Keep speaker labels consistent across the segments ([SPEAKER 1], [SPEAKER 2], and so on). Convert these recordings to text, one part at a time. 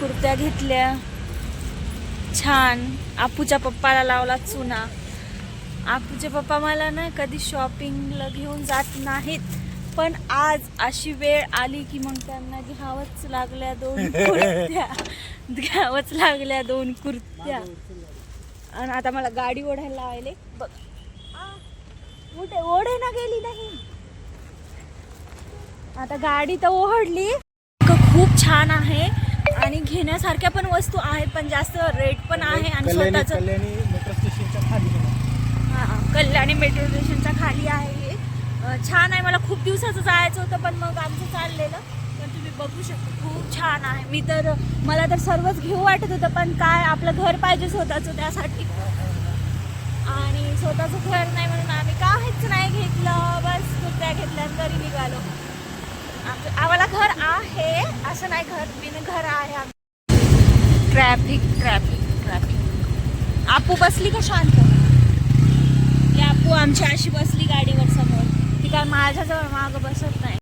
[SPEAKER 1] कुर्त्या घेतल्या छान. आपूच्या पप्पाला लावला चुना. आपूचे पप्पा मला ना कधी शॉपिंगला घेऊन जात नाहीत, पण आज अशी वेळ आली की मग त्यांना घ्यावंच लागल्या 2 कुर्त्या. घ्यावंच लागल्या 2 कुर्त्या. आणि आता मला गाडी ओढायला लावले बघ. ओढे ना गेली नाही. आता गाडी तर ओढली. खूप छान आहे आणि घेण्यासारख्या पण वस्तू आहेत, पण जास्त रेट पण आहे. आणि स्वतःच
[SPEAKER 2] कल्याणी मेट्रो स्टेशनच्या खाली.
[SPEAKER 1] कल्याणी मेट्रो स्टेशनच्या खाली आहे हे. छान आहे. मला खूप दिवसाचं जायचं होतं, पण मग आमचं चाललेलं. पण तुम्ही बघू शकता खूप छान आहे. मला तर सर्वच घेऊ वाटत होतं, पण काय आपलं घर पाहिजे स्वतःचं त्यासाठी. आणि स्वतःचं घर नाही म्हणून आम्ही काहीच नाही घेतलं. बस कुर्त्या घेतल्या तरी निघालो. आम्हाला घर आहे असं नाही, घर आहे. Traffic traffic traffic. आपू बसली का शांत? आपू आमची अशी बसली गाडीवर समोर. ती काय माझ्याजवळ मागं बसत नाही.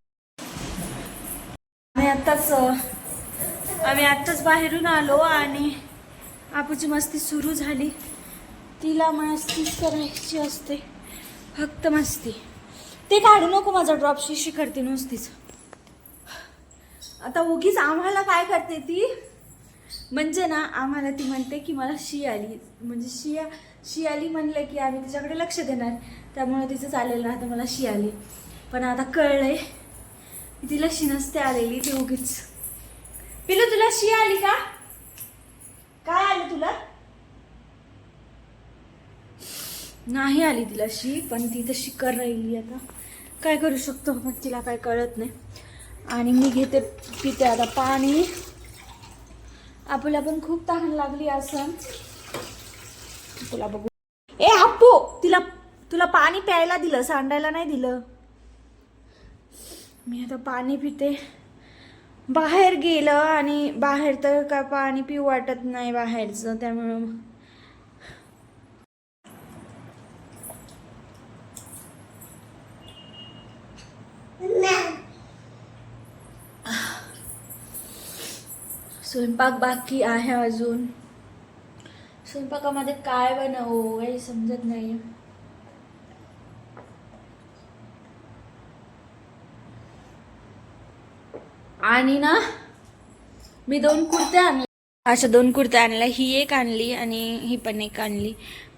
[SPEAKER 1] आम्ही आत्ताच बाहेरून आलो आणि आपूची मस्ती सुरू झाली. तिला मस्तीच करायची असते, फक्त मस्ती. ते काढू नको माझा ड्रॉप. शिशी करते नुसतीच. आता उगीच आम्हाला काय करते ती, म्हणजे ना आम्हाला ती म्हणते की मला शी आली. म्हणजे शी आली म्हणलं की आम्ही तिच्याकडे लक्ष देणार, त्यामुळे तिचं चाललेलं राहतं मला शी आली. पण आता कळलंय की तिला शी नसते आलेली, ती उगीच. पिलू तुला शी आली का? काय आलं तुला? नाही आली तिला शी, पण ती तशी कर राहिली. आता काय करू शकतो, पण तिला काय कळत नाही. आणि मी पिते आता पाणी. आपल्याला पण खूप तहान लागली असं. तुला बघू. ए हप्पू, तुला पाणी प्यायला दिलं, सांडायला नाही दिलं. मी आता पाणी पिते. बाहेर गेलं आणि बाहेर तर काय पाणी पिऊ वाटत नाही बाहेरचं, त्यामुळं स्वयंपाक बाकी आहे अजून. स्वयंपाकामध्ये काय बनवू काही समजत नाही. आणि ना मी 2 कुर्त्या आणल्या. अशा 2 कुर्त्या आणल्या. ही एक आणली आणि ही पण एक आणली.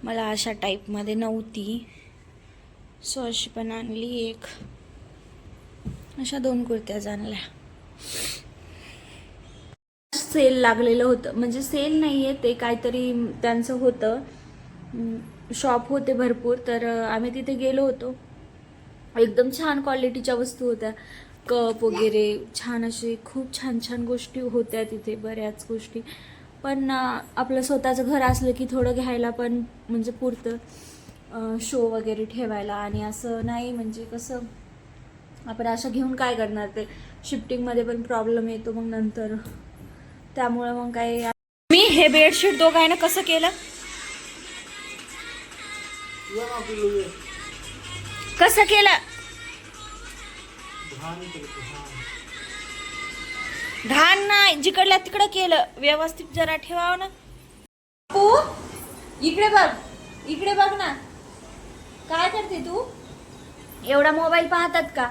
[SPEAKER 1] मला अशा टाईपमध्ये नव्हती, सो अशी पण आणली एक. अशा 2 कुर्त्याच आणल्या. सेल लागलेलं होतं, म्हणजे सेल नाही आहे ते, काहीतरी त्यांचं होतं. शॉप होते भरपूर, तर आम्ही तिथे गेलो होतो. एकदम छान क्वालिटीच्या वस्तू होत्या. कप वगैरे छान, असे खूप छान छान गोष्टी होत्या तिथे, बऱ्याच गोष्टी. पण आपलं स्वतःचं घर असलं की थोडं घ्यायला पण म्हणजे पुरतं, शो वगैरे ठेवायला. आणि असं नाही, म्हणजे कसं आपण असं घेऊन काय करणार, ते शिफ्टिंगमध्ये पण प्रॉब्लेम येतो मग नंतर. त्यामुळे मग काय. मी हे बेडशीट दोघांना कसं केलं, कसं केलं? घाण नाही, जिकडल्या तिकडं केलं. व्यवस्थित जरा ठेवावं ना. तू इकडे बघ ना. काय करते तू? एवढा मोबाईल पाहतात का?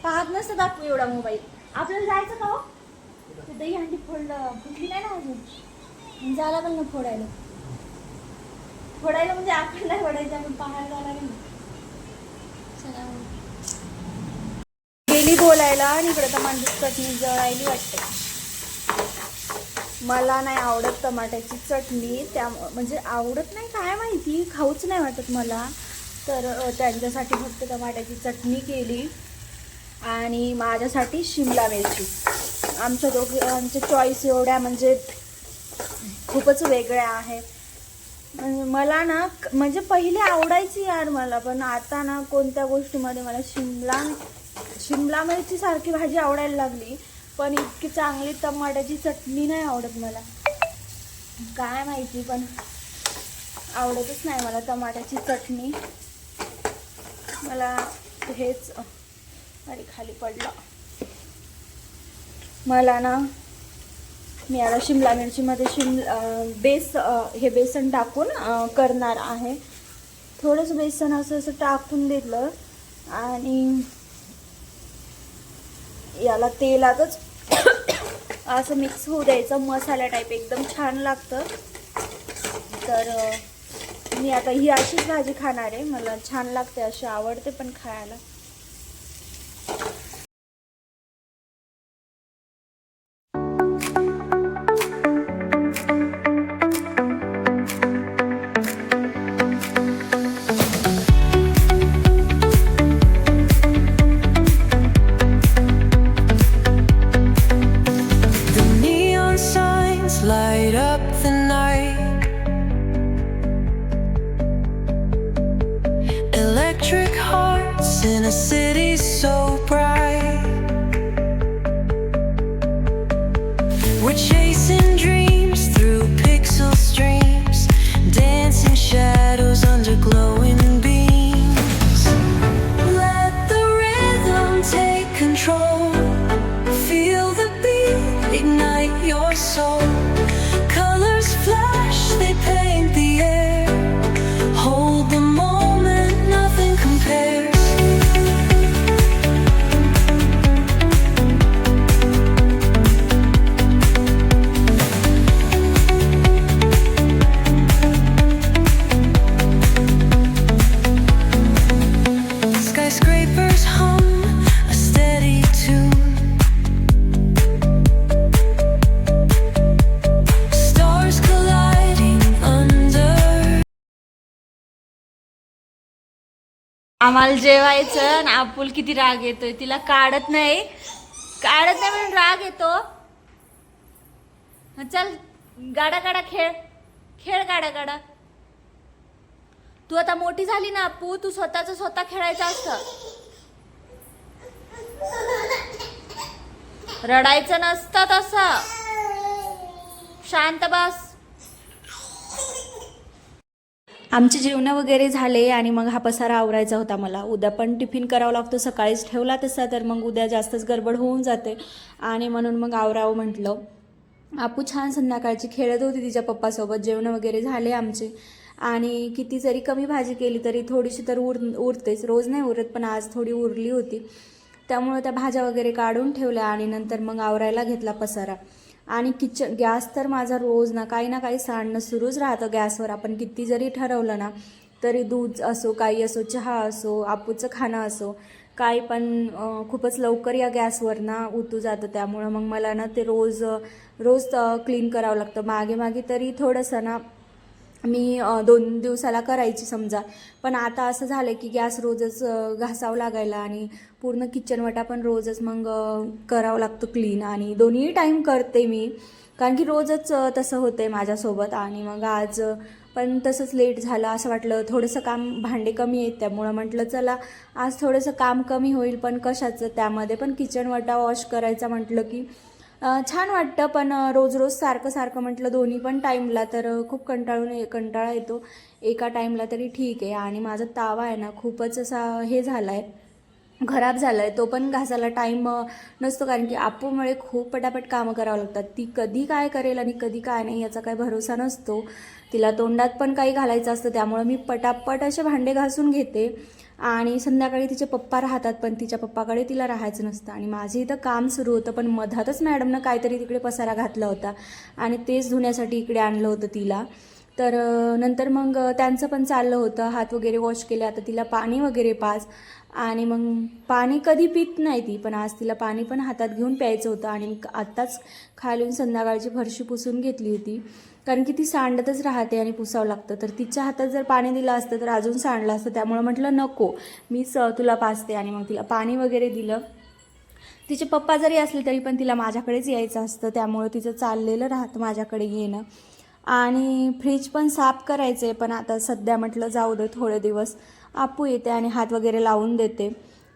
[SPEAKER 1] पाहत नसतात आपू एवढा मोबाईल. आपल्याला जायचं का हो? दही हंडी फुटली नाही ना अजून, झाला पण ना फोडायला म्हणजे आपल्याला फोडायचं, आपण पाहायला जाणार नाही. गेली बोलायला आणि इकडे टमाट्याची चटणी जळायली वाटते. मला नाही आवडत टमाट्याची चटणी, त्या म्हणजे आवडत नाही काय माहिती, खाऊच नाही वाटत मला. तर त्यांच्यासाठी फक्त टमाट्याची चटणी केली आणि माझ्यासाठी शिमला मिरची. आमच्या चॉईस एवढ्या म्हणजे खूपच वेगळ्या आहे. मला ना म्हणजे पहिले आवडायची यार मला, पण आता ना कोणत्या गोष्टीमध्ये मला शिमला मिरची सारखी भाजी आवडायला लागली, पण इतकी चांगली टमाट्याची चटणी नाही आवडत मला. काय माहिती, पण आवडतच नाही मला टमाट्याची चटणी. मला हेच, अरे खाली पडला. मला ना मी आता शिमला मिरचीमध्ये हे बेसन टाकून करणार आहे. थोडंसं बेसन असं टाकून दिलं आणि याला तेलातच असं मिक्स होऊ द्यायचं. मसाला टाईप एकदम छान लागतं. तर मी आता ही अशीच भाजी खाणार आहे. मला छान लागते, अशी आवडते पण खायला.
[SPEAKER 3] Light up the night. Electric hearts in a city so bright. We're chasing dreams through pixel streams, dancing shadows under glowing beams. Let the rhythm take control. Feel the beat, ignite your soul. Flash, they paint the air. Hold the moment, nothing compares. Skyscrapers hum a steady tune.
[SPEAKER 1] आम्हाला जेवायचं आणि आपुल किती राग येतोय. तिला काढत नाही म्हणून राग येतो. चल गाडा गाडा खेळ गाडा. तू आता मोठी झाली ना आपू, तू स्वतः खेळायचं असतं. रडायचं नसतं तसं. शांत बस. आमचे जेवण वगैरे झाले आणि मग हा पसारा आवरायचा होता मला. उद्या पण टिफिन करावा लागतो. सकाळीच ठेवला तसा तर मग उद्या जास्तच गडबड होऊन जाते आणि म्हणून मग आवरावं म्हटलं. आपू छान संध्याकाळची खेळत होती तिच्या पप्पासोबत. जेवण वगैरे झाले आमचे आणि किती जरी कमी भाजी केली तरी थोडीशी तर उरतेच. रोज नाही उरत पण आज थोडी उरली होती. त्यामुळे त्या भाज्या वगैरे काढून ठेवल्या आणि नंतर मग आवरायला घेतला पसारा. आणि गॅस तर माझा रोज ना काही सांडणं सुरूच राहतं गॅसवर. आपण किती जरी ठरवलं ना तरी दूध असो, काही असो, चहा असो, आपूचं खाणं असो, काही पण खूपच लवकर या गॅसवर ना उतू जातं. त्यामुळं मग मला ना ते रोज क्लीन करावं लागतं. मागे तरी थोडंसं ना मी 2 दिवसाला करायची समजा. पण आता असं झालं की गॅस रोजच घासावं लागायला आणि पूर्ण किचन वाटा पण रोजच मग करावं लागतं क्लीन. आणि दोन्ही टाईम करते मी, कारण की रोजच तसं होतं आहे माझ्यासोबत. आणि मग आज पण तसंच लेट झालं. असं वाटलं थोडंसं काम, भांडे कमी आहेत त्यामुळं म्हटलं चला आज थोडंसं काम कमी होईल. पण कशाचं, त्यामध्ये पण किचन वाटा वॉश करायचा म्हटलं की छान वाटतं. पण रोज सारखं म्हटलं दोन्ही पण टाईमला तर खूप कंटाळा येतो. एका टाईमला तरी ठीक आहे. आणि माझा तावा आहे ना खूपच असा हे झाला आहे, खराब झाला आहे. तो पण घासायला टाईम नसतो, कारण की आपूमुळे खूप पटापट कामं करावं लागतात. ती कधी काय करेल आणि कधी काय नाही याचा काही भरोसा नसतो. तिला तोंडात पण काही घालायचं असतं त्यामुळे मी पटापट असे भांडे घासून घेते. आणि संध्याकाळी तिचे पप्पा राहतात पण तिच्या पप्पाकडे तिला राहायचं नसतं. आणि माझं इथं काम सुरू होतं पण मधातच मॅडमनं काहीतरी तिकडे पसारा घातला होता आणि तेच धुण्यासाठी इकडे आणलं होतं तिला. तर नंतर मग त्यांचं पण चाललं होतं, हात वगैरे वॉश केले, आता तिला पाणी वगैरे पाज. आणि मग पाणी कधी पित नाही ती, पण आज तिला पाणी पण हातात घेऊन प्यायचं होतं. आणि आत्ताच खालून संध्याकाळची फरशी पुसून घेतली होती, कारण की ती सांडतच राहते आणि पुसावं लागतं. तर तिच्या हातात जर पाणी दिलं असतं तर अजून सांडलं असतं. त्यामुळं म्हटलं नको, मीच तुला पाजते. आणि मग तिला पाणी वगैरे दिलं. तिचे पप्पा जरी असले तरी पण तिला माझ्याकडेच यायचं असतं, त्यामुळं तिचं चाललेलं राहतं माझ्याकडे येणं. आणि फ्रीज पण साफ करायचं आहे, पण आता सध्या म्हटलं जाऊ दे थोडे दिवस. आपू येते आणि हात वगैरे लावून देते.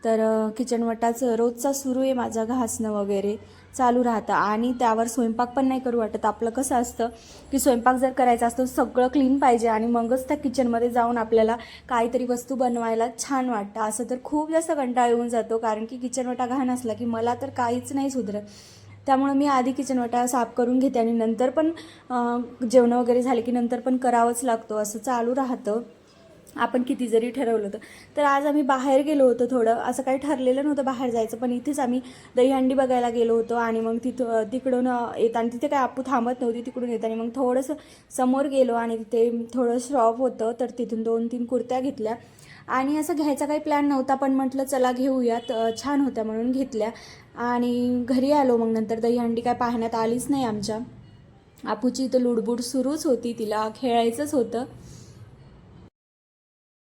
[SPEAKER 1] तर किचन वटाचं रोजचा सुरू आहे माझा, घासणं वगैरे चालू राहतं. आणि त्यावर स्वयंपाक पण नाही करू वाटत. आपलं कसं असतं की स्वयंपाक जर करायचा असतो सगळं क्लीन पाहिजे आणि मगच त्या किचनमध्ये जाऊन आपल्याला काहीतरी वस्तू बनवायला छान वाटतं. असं तर खूप जास्त कंटाळा येऊन जातो, कारण की किचन वटा घाण असला की मला तर काहीच नाही सुधरत. त्यामुळं मी आधी किचन वाटा साफ करून घेते आणि नंतर पण जेवण वगैरे झाले की नंतर पण करावंच लागतो, असं चालू राहतं आपण किती जरी ठरवलं तर आज आम्ही बाहेर गेलो होतो, थोडं असं काही ठरलेलं नव्हतं बाहेर जायचं, पण इथेच आम्ही दहीहंडी बघायला गेलो होतो आणि मग तिकडून येताना तिथे काय आपू थांबत नव्हती, तिकडून येताना मग थोडंसं समोर गेलो आणि तिथे थोडं शॉप होतं, तर तिथून 2-3 कुर्त्या घेतल्या आणि असं घ्यायचा काही प्लॅन नव्हता, पण म्हटलं चला घेऊयात, छान होत्या म्हणून घेतल्या आणि घरी आलो. मग नंतर दहीहंडी काय पाहण्यात आलीच नाही आमच्या. आपूची तर लुडबुड सुरूच होती, तिला खेळायचंच होतं